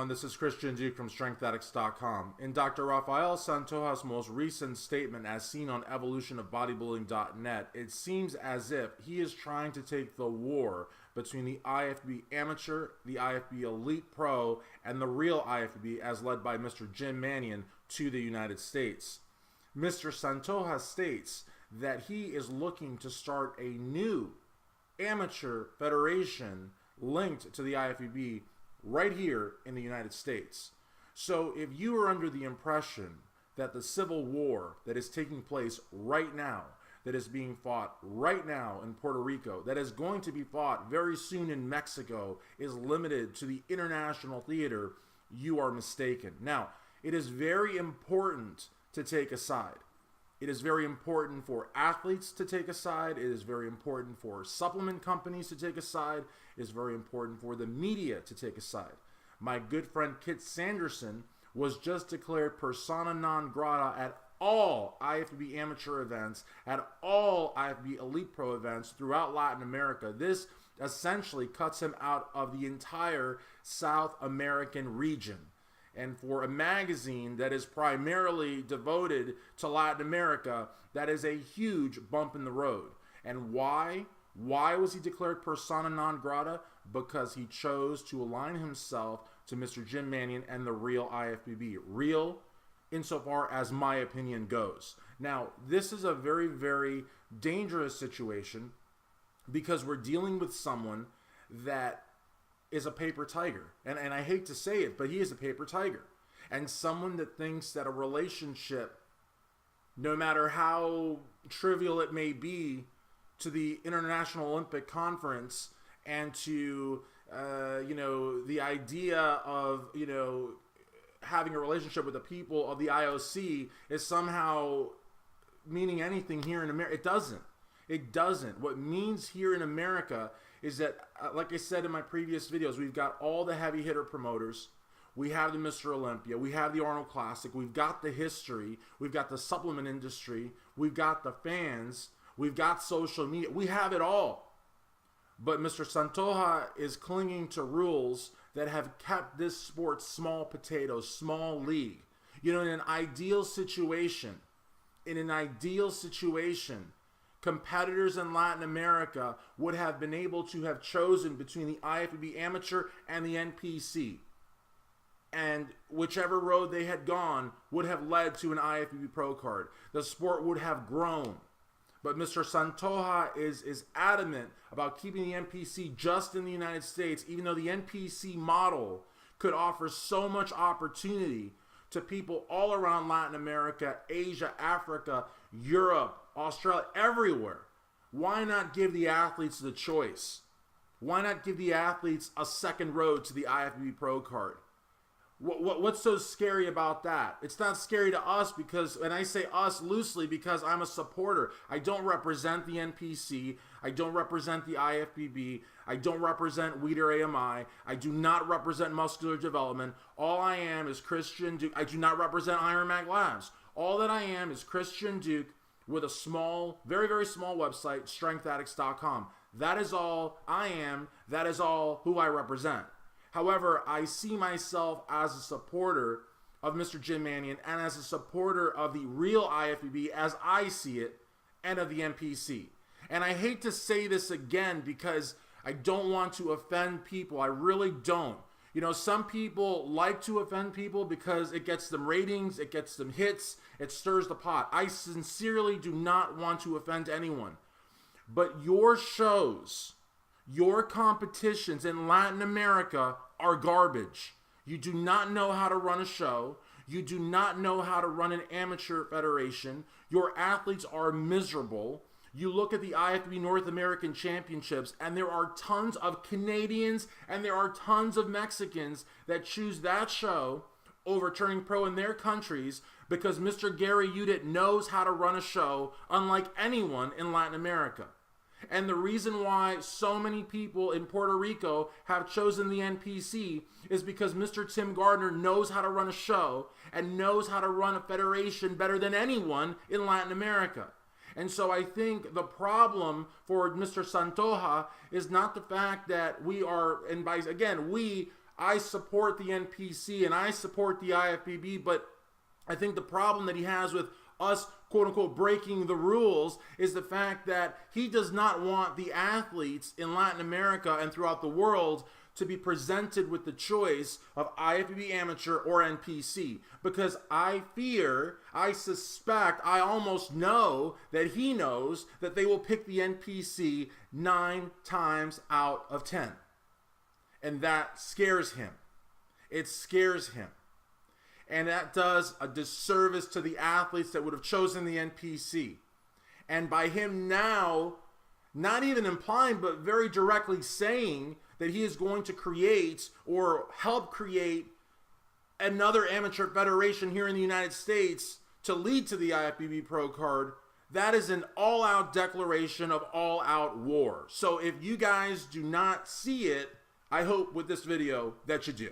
everyone. This is Christian Duke from StrengthAddicts.com. In Dr. Rafael Santoja's most recent statement, as seen on evolutionofbodybuilding.net, it seems as if he is trying to take the war between the IFBB Amateur, the IFBB Elite Pro, and the real IFBB, as led by Mr. Jim Manion, to the United States. Mr. Santoja states that he is looking to start a new amateur federation linked to the IFBB right here in the United States. So if you are under the impression that the civil war that is taking place right now, that is being fought right now in Puerto Rico, that is going to be fought very soon in Mexico, is limited to the international theater, you are mistaken. Now, it is very important to take a side. It is very important for athletes to take a side. It is very important for supplement companies to take a side. It is very important for the media to take a side. My good friend Kit Sanderson was just declared persona non grata at all IFBB amateur events, at all IFBB Elite Pro events throughout Latin America. This essentially cuts him out of the entire South American region. And for a magazine that is primarily devoted to Latin America, that is a huge bump in the road. And why? Why was he declared persona non grata? Because he chose to align himself to Mr. Jim Manion and the real IFBB. Real insofar as my opinion goes. Now, this is a very, very dangerous situation because we're dealing with someone that is a paper tiger. And I hate to say it, but he is a paper tiger. And someone that thinks that a relationship, no matter how trivial it may be, to the International Olympic Conference and to, the idea of, having a relationship with the people of the IOC is somehow meaning anything here in America. It doesn't. It doesn't. What means here in America is that, like I said in my previous videos, we've got all the heavy hitter promoters. We have the Mr. Olympia. We have the Arnold Classic. We've got the history. We've got the supplement industry. We've got the fans. We've got social media. We have it all. But Mr. Santoja is clinging to rules that have kept this sport small potatoes, small league. In an ideal situation, competitors in Latin America would have been able to have chosen between the IFBB Amateur and the NPC. And whichever road they had gone would have led to an IFBB Pro card. The sport would have grown. But Mr. Santoja is adamant about keeping the NPC just in the United States, even though the NPC model could offer so much opportunity to people all around Latin America, Asia, Africa, Europe, Australia, everywhere. Why not give the athletes the choice? Why not give the athletes a second road to the IFBB Pro card? What's so scary about that? It's not scary to us because, and I say us loosely because I'm a supporter. I don't represent the NPC. I don't represent the IFBB. I don't represent Weider AMI. I do not represent Muscular Development. All I am is Christian Duke. I do not represent Iron Mag Labs. All that I am is Christian Duke with a small, very, very small website, StrengthAddicts.com. That is all I am. That is all who I represent. However, I see myself as a supporter of Mr. Jim Manion and as a supporter of the real IFBB as I see it and of the NPC. And I hate to say this again because I don't want to offend people. I really don't. Some people like to offend people because it gets them ratings, it gets them hits, it stirs the pot. I sincerely do not want to offend anyone. But your shows, your competitions in Latin America are garbage. You do not know how to run a show. You do not know how to run an amateur federation. Your athletes are miserable. You look at the IFBB North American Championships, and there are tons of Canadians and there are tons of Mexicans that choose that show over turning pro in their countries because Mr. Gary Udit knows how to run a show unlike anyone in Latin America. And the reason why so many people in Puerto Rico have chosen the NPC is because Mr. Tim Gardner knows how to run a show and knows how to run a federation better than anyone in Latin America. And so I think the problem for Mr. Santoja is not the fact that we are, and by again, we, I support the NPC and I support the IFBB, but I think the problem that he has with us, quote unquote, breaking the rules is the fact that he does not want the athletes in Latin America and throughout the world to be presented with the choice of IFBB Amateur or NPC, because I fear, I suspect, I almost know that he knows that they will pick the NPC 9 times out of 10. And that scares him. It scares him. And that does a disservice to the athletes that would have chosen the NPC. And by him now, not even implying, but very directly saying that he is going to create or help create another amateur federation here in the United States to lead to the IFBB Pro card, that is an all-out declaration of all-out war. So if you guys do not see it, I hope with this video that you do.